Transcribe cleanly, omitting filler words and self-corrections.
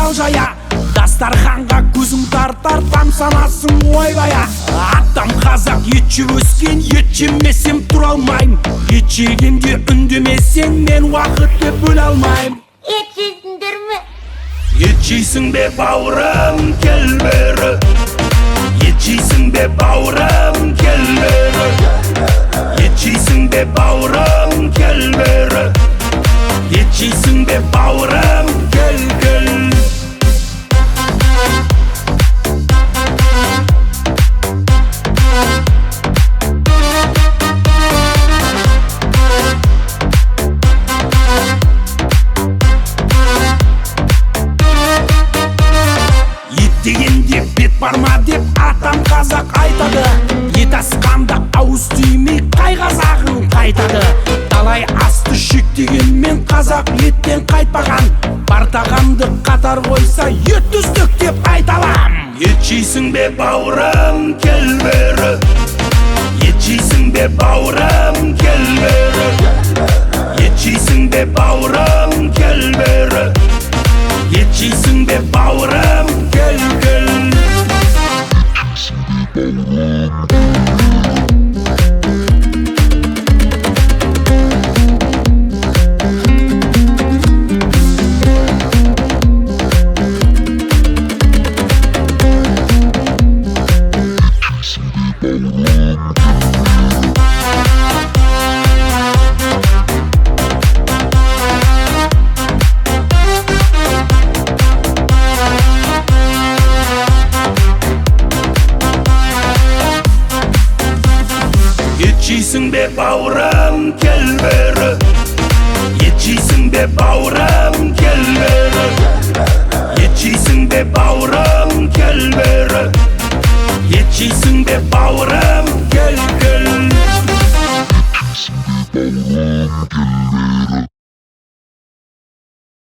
алжая. Дастарханға көзің тартар, тамсанасың ойбая. Атам қазақ, ет жеп өскен, ет жемесем тұра алмайм. Ет жегенде үндемесең, мен уақытты бөле алмайм. Ет жейсіңдер ме? Ет жейсің бе бауырым, кел бері. Ет жейсің бе бауырым, кел бері. Ет жейсің бе бауырым, кел бері. Ет жейсің бе бауырым, кел. Дегенде бет барма деп атам қазақ айтады. Ет асқанда ауыз тимей қай қазағың қайтады. Талай асты шектегенмен қазақ еттен қайтпаған. Бар тағамды қатар қойса ет үздік деп айталам. Ет жейсің бе бауырым, кел бері. Ет жейсің бе бауырым, кел бері. Ет жейсің бе бауырым, кел бері. Ет жейсің бе бауырым, кел. Ет жейсің бе бауырым, кел бері. Ет жейсің бе бауырым, кел бері. Ет жейсің бе бауырым, кел бері. Ет жейсің бе бауырым, кел.